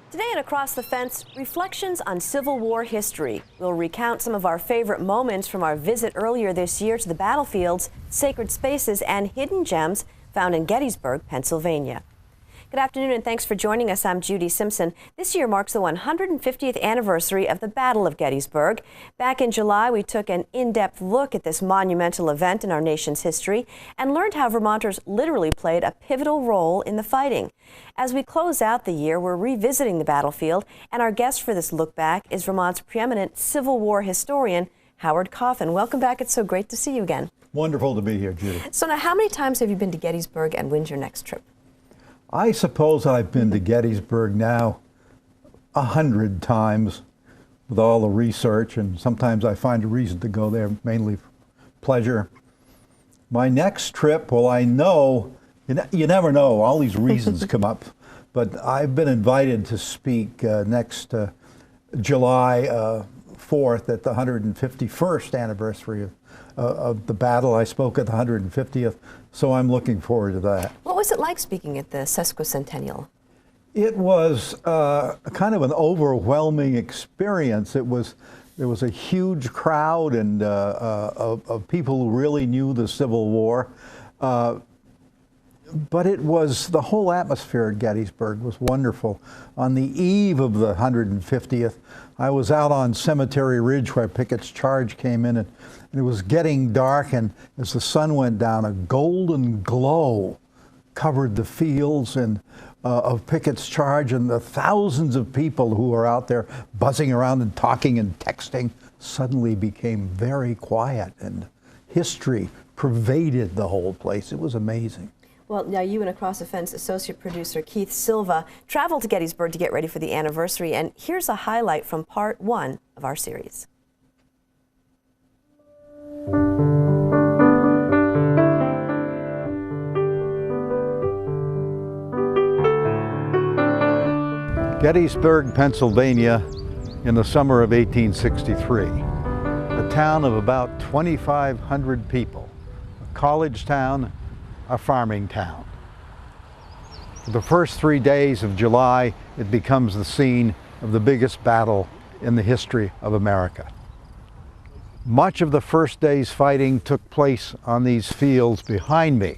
Today at Across the Fence, reflections on Civil War history. We'll recount some of our favorite moments from our visit earlier this year to the battlefields, sacred spaces, and hidden gems found in Gettysburg, Pennsylvania. Good afternoon and thanks for joining us. I'm Judy Simpson. This year marks the 150th anniversary of the Battle of Gettysburg. Back in July, we took an in-depth look at this monumental event in our nation's history and learned how Vermonters literally played a pivotal role in the fighting. As we close out the year, we're revisiting the battlefield, and our guest for this look back is Vermont's preeminent Civil War historian, Howard Coffin. Welcome back. It's so great to see you again. Wonderful to be here, Judy. So now, how many times have you been to Gettysburg, and when's your next trip? I suppose I've been to Gettysburg now 100 times with all the research, and sometimes I find a reason to go there, mainly for pleasure. My next trip, well, I know, you never know, all these reasons come up, but I've been invited to speak next July 4th at the 151st anniversary of the battle. I spoke at the 150th, so I'm looking forward to that. What was it like speaking at the Sesquicentennial? It was kind of an overwhelming experience. There was a huge crowd and of people who really knew the Civil War. But it was, the whole atmosphere at Gettysburg was wonderful. On the eve of the 150th, I was out on Cemetery Ridge where Pickett's charge came in, and it was getting dark, and as the sun went down, a golden glow covered the fields and of Pickett's charge, and the thousands of people who were out there buzzing around and talking and texting suddenly became very quiet, and history pervaded the whole place. It was amazing. Well, now you and Across the Fence associate producer Keith Silva traveled to Gettysburg to get ready for the anniversary, and here's a highlight from part one of our series. Gettysburg, Pennsylvania, in the summer of 1863. A town of about 2,500 people, a college town, a farming town. For the first 3 days of July, it becomes the scene of the biggest battle in the history of America. Much of the first day's fighting took place on these fields behind me,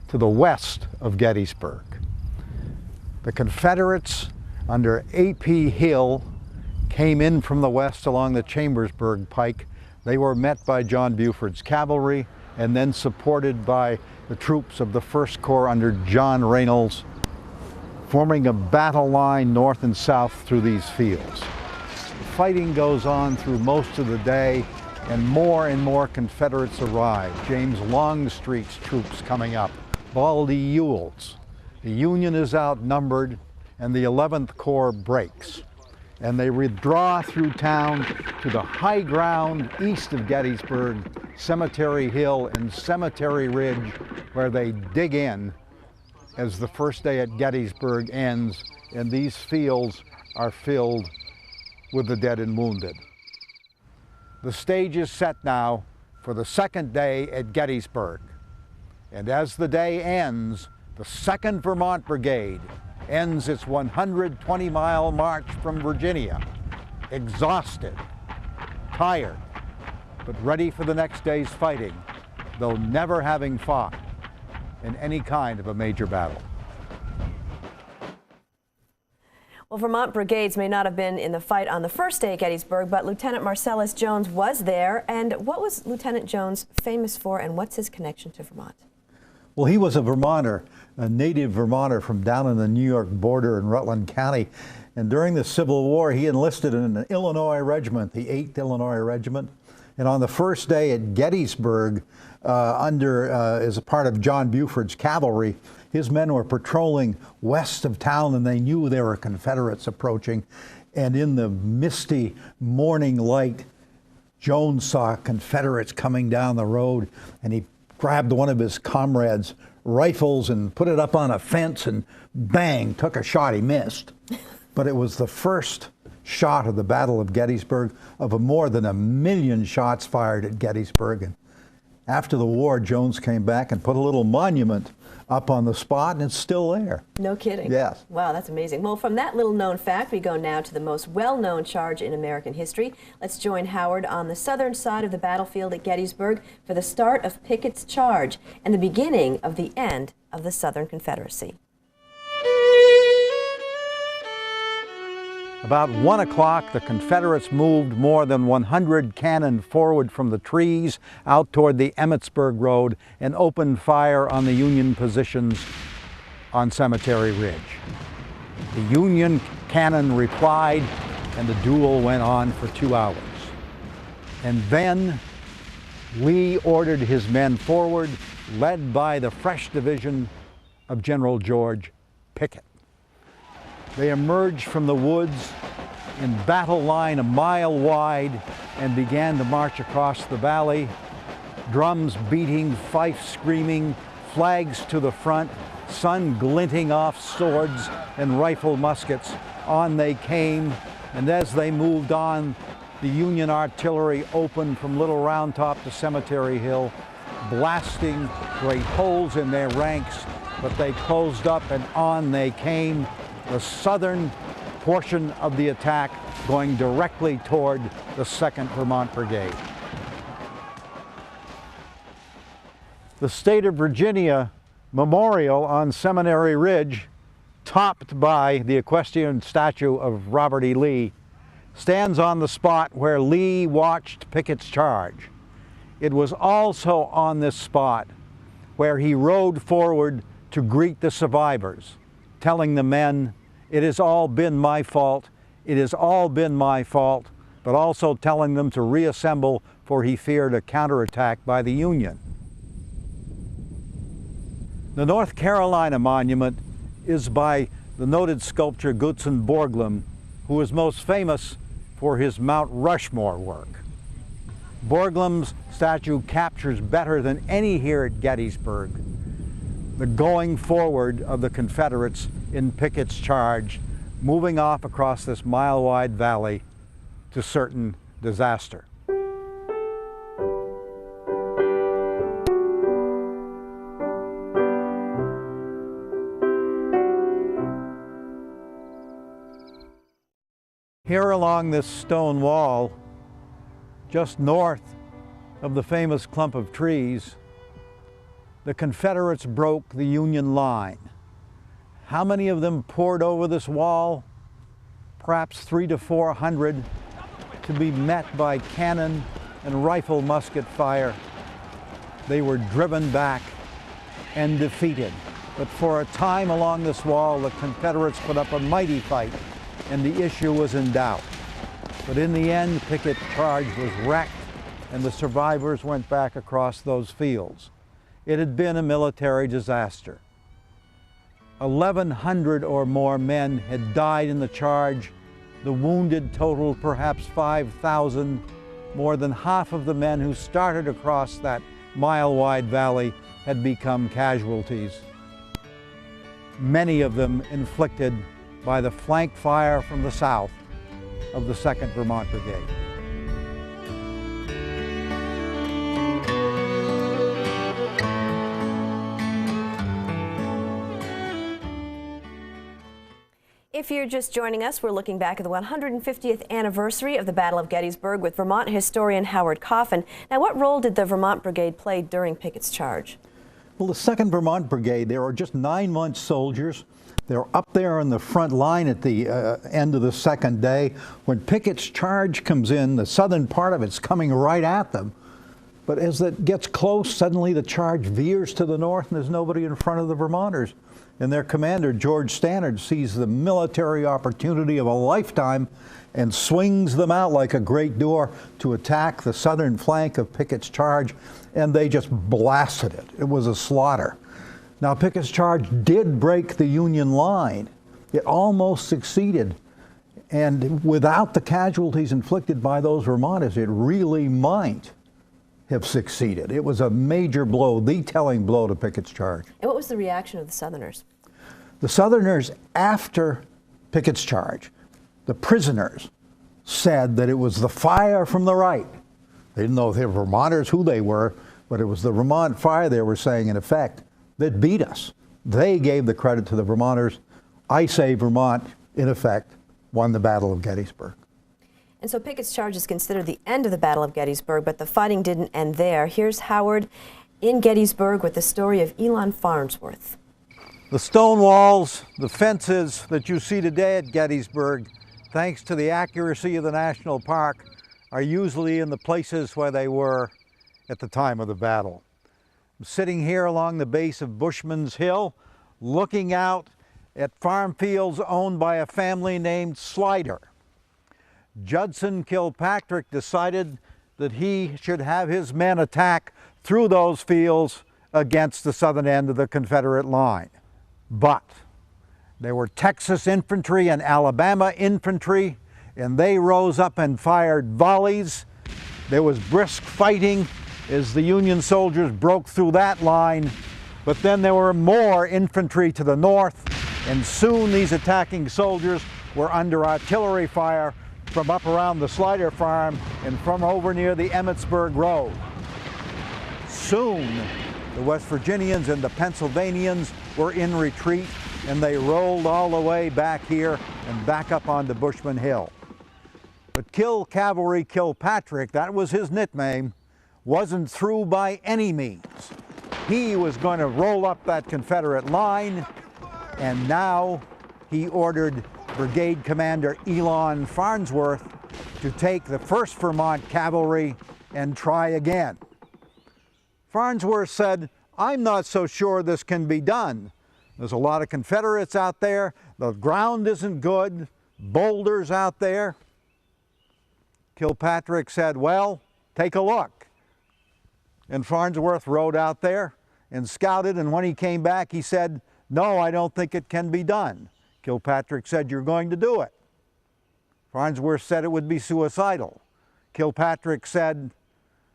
to the west of Gettysburg. The Confederates under A.P. Hill came in from the west along the Chambersburg Pike. They were met by John Buford's cavalry and then supported by the troops of the First Corps under John Reynolds, forming a battle line north and south through these fields. The fighting goes on through most of the day, and more Confederates arrive. James Longstreet's troops coming up, Baldy Ewell's. The Union is outnumbered, and the 11th Corps breaks. And they withdraw through town to the high ground east of Gettysburg, Cemetery Hill and Cemetery Ridge, where they dig in as the first day at Gettysburg ends, and these fields are filled with the dead and wounded. The stage is set now for the second day at Gettysburg. And as the day ends, the 2nd Vermont Brigade ends its 120-mile march from Virginia, exhausted, tired, but ready for the next day's fighting, though never having fought in any kind of a major battle. Well, Vermont brigades may not have been in the fight on the first day at Gettysburg, but Lieutenant Marcellus Jones was there. And what was Lieutenant Jones famous for, and what's his connection to Vermont? Well, he was a Vermonter, a native Vermonter from down in the New York border in Rutland County. And during the Civil War, he enlisted in an Illinois regiment, the 8th Illinois Regiment. And on the first day at Gettysburg, as a part of John Buford's cavalry, his men were patrolling west of town, and they knew there were Confederates approaching. And in the misty morning light, Jones saw Confederates coming down the road, and he grabbed one of his comrades' rifles and put it up on a fence, and bang, took a shot. He missed. But it was the first shot of the Battle of Gettysburg, of more than 1 million shots fired at Gettysburg. And after the war, Jones came back and put a little monument up on the spot, and it's still there. No kidding. Yes. Wow, that's amazing. Well, from that little known fact, we go now to the most well-known charge in American history. Let's join Howard on the southern side of the battlefield at Gettysburg for the start of Pickett's charge and the beginning of the end of the Southern Confederacy. About 1 o'clock, the Confederates moved more than 100 cannon forward from the trees out toward the Emmitsburg Road and opened fire on the Union positions on Cemetery Ridge. The Union cannon replied, and the duel went on for 2 hours. And then Lee ordered his men forward, led by the fresh division of General George Pickett. They emerged from the woods in battle line a mile wide and began to march across the valley, drums beating, fifes screaming, flags to the front, sun glinting off swords and rifle muskets. On they came, and as they moved on, the Union artillery opened from Little Round Top to Cemetery Hill, blasting great holes in their ranks, but they closed up and on they came. The southern portion of the attack going directly toward the 2nd Vermont Brigade. The state of Virginia memorial on Seminary Ridge, topped by the equestrian statue of Robert E. Lee, stands on the spot where Lee watched Pickett's charge. It was also on this spot where he rode forward to greet the survivors, telling the men, "It has all been my fault, it has all been my fault," but also telling them to reassemble, for he feared a counterattack by the Union. The North Carolina monument is by the noted sculptor Gutzon Borglum, who is most famous for his Mount Rushmore work. Borglum's statue captures better than any here at Gettysburg the going forward of the Confederates in Pickett's charge, moving off across this mile-wide valley to certain disaster. Here along this stone wall, just north of the famous clump of trees, the Confederates broke the Union line. How many of them poured over this wall? Perhaps 300 to 400, to be met by cannon and rifle musket fire. They were driven back and defeated. But for a time along this wall, the Confederates put up a mighty fight, and the issue was in doubt. But in the end, Pickett's charge was wrecked, and the survivors went back across those fields. It had been a military disaster. 1,100 or more men had died in the charge. The wounded totaled perhaps 5,000. More than half of the men who started across that mile-wide valley had become casualties, many of them inflicted by the flank fire from the south of the 2nd Vermont Brigade. If you're just joining us, we're looking back at the 150th anniversary of the Battle of Gettysburg with Vermont historian Howard Coffin. Now, what role did the Vermont Brigade play during Pickett's charge? Well, the 2nd Vermont Brigade, they were just 9-month soldiers. They're up there on the front line at the end of the second day. When Pickett's charge comes in, the southern part of it's coming right at them. But as it gets close, suddenly the charge veers to the north and there's nobody in front of the Vermonters. And their commander, George Stannard, sees the military opportunity of a lifetime and swings them out like a great door to attack the southern flank of Pickett's charge, and they just blasted it. It was a slaughter. Now, Pickett's charge did break the Union line. It almost succeeded. And without the casualties inflicted by those Vermonters, it really might have succeeded. It was a major blow, the telling blow to Pickett's charge. And what was the reaction of the Southerners? The Southerners, after Pickett's charge, the prisoners said that it was the fire from the right. They didn't know if they were Vermonters, who they were, but it was the Vermont fire, they were saying, in effect, that beat us. They gave the credit to the Vermonters. I say Vermont, in effect, won the Battle of Gettysburg. And so Pickett's charge is considered the end of the Battle of Gettysburg, but the fighting didn't end there. Here's Howard in Gettysburg with the story of Elon Farnsworth. The stone walls, the fences that you see today at Gettysburg, thanks to the accuracy of the National Park, are usually in the places where they were at the time of the battle. I'm sitting here along the base of Bushman's Hill, looking out at farm fields owned by a family named Slider. Judson Kilpatrick decided that he should have his men attack through those fields against the southern end of the Confederate line. But there were Texas infantry and Alabama infantry, and they rose up and fired volleys. There was brisk fighting as the Union soldiers broke through that line, but then there were more infantry to the north, and soon these attacking soldiers were under artillery fire from up around the Slider farm and from over near the Emmitsburg Road. Soon, the West Virginians and the Pennsylvanians were in retreat, and they rolled all the way back here and back up onto Bushman Hill. But Cavalry Kilpatrick, that was his nickname, wasn't through by any means. He was going to roll up that Confederate line, and now he ordered Brigade Commander Elon Farnsworth to take the 1st Vermont Cavalry and try again. Farnsworth said, "I'm not so sure this can be done. There's a lot of Confederates out there. The ground isn't good. Boulders out there." Kilpatrick said, "Well, take a look." And Farnsworth rode out there and scouted, and when he came back, he said, "No, I don't think it can be done." Kilpatrick said, "You're going to do it." Farnsworth said it would be suicidal. Kilpatrick said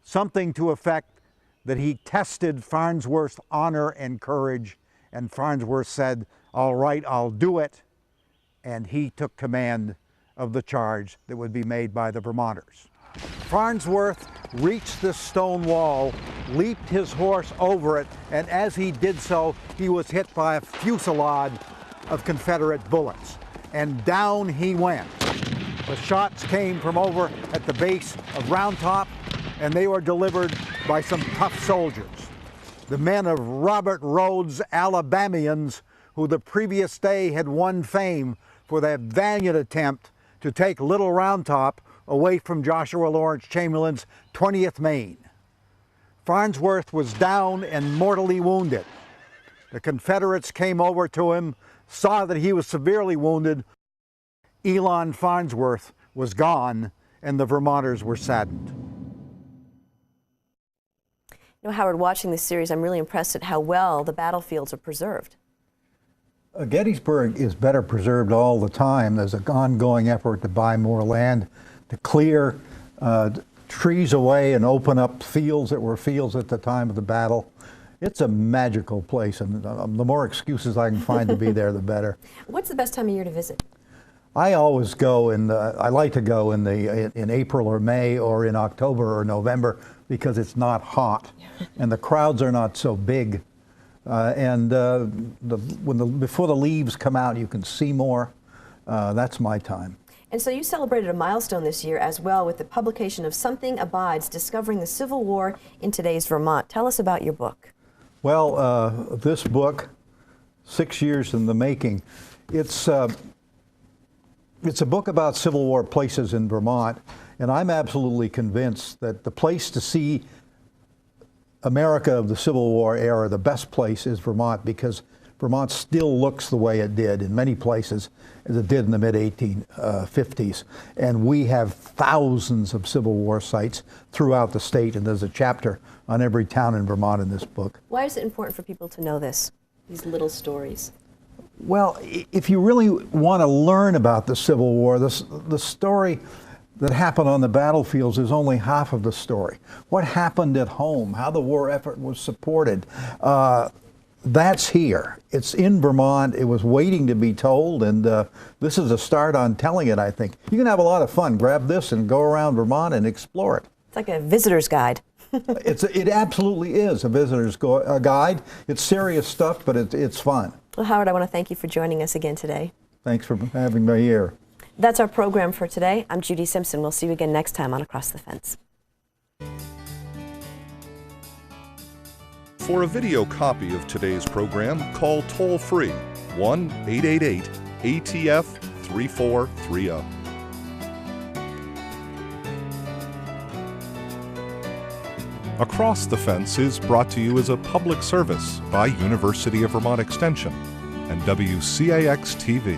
something to effect that he tested Farnsworth's honor and courage, and Farnsworth said, "All right, I'll do it," and he took command of the charge that would be made by the Vermonters. Farnsworth reached this stone wall, leaped his horse over it, and as he did so, he was hit by a fusillade of Confederate bullets, and down he went. The shots came from over at the base of Round Top, and they were delivered by some tough soldiers, the men of Robert Rhodes' Alabamians, who the previous day had won fame for their valiant attempt to take Little Round Top away from Joshua Lawrence Chamberlain's 20th Maine. Farnsworth was down and mortally wounded. The Confederates came over to him, saw that he was severely wounded. Elon Farnsworth was gone, and the Vermonters were saddened. You know, Howard, watching this series, I'm really impressed at how well the battlefields are preserved. Gettysburg is better preserved all the time. There's an ongoing effort to buy more land, to clear trees away and open up fields that were fields at the time of the battle. It's a magical place, and the more excuses I can find to be there, the better. What's the best time of year to visit? I always go I like to go in April or May or in October or November because it's not hot and the crowds are not so big. Before the leaves come out, you can see more. That's my time. And so you celebrated a milestone this year as well with the publication of Something Abides, Discovering the Civil War in Today's Vermont. Tell us about your book. Well, this book, 6 years in the making, it's a book about Civil War places in Vermont, and I'm absolutely convinced that the place to see America of the Civil War era, the best place, is Vermont, because Vermont still looks the way it did in many places as it did in the mid-1850s. And we have thousands of Civil War sites throughout the state, and there's a chapter on every town in Vermont in this book. Why is it important for people to know this, these little stories? Well, if you really want to learn about the Civil War, the story that happened on the battlefields is only half of the story. What happened at home, how the war effort was supported, that's here. It's in Vermont. It was waiting to be told, and this is a start on telling it, I think. You can have a lot of fun. Grab this and go around Vermont and explore it. It's like a visitor's guide. It absolutely is a visitor's guide. It's serious stuff, but it's fun. Well, Howard, I want to thank you for joining us again today. Thanks for having me here. That's our program for today. I'm Judy Simpson. We'll see you again next time on Across the Fence. For a video copy of today's program, call toll-free 1-888-ATF-3430. Across the Fence is brought to you as a public service by University of Vermont Extension and WCAX-TV.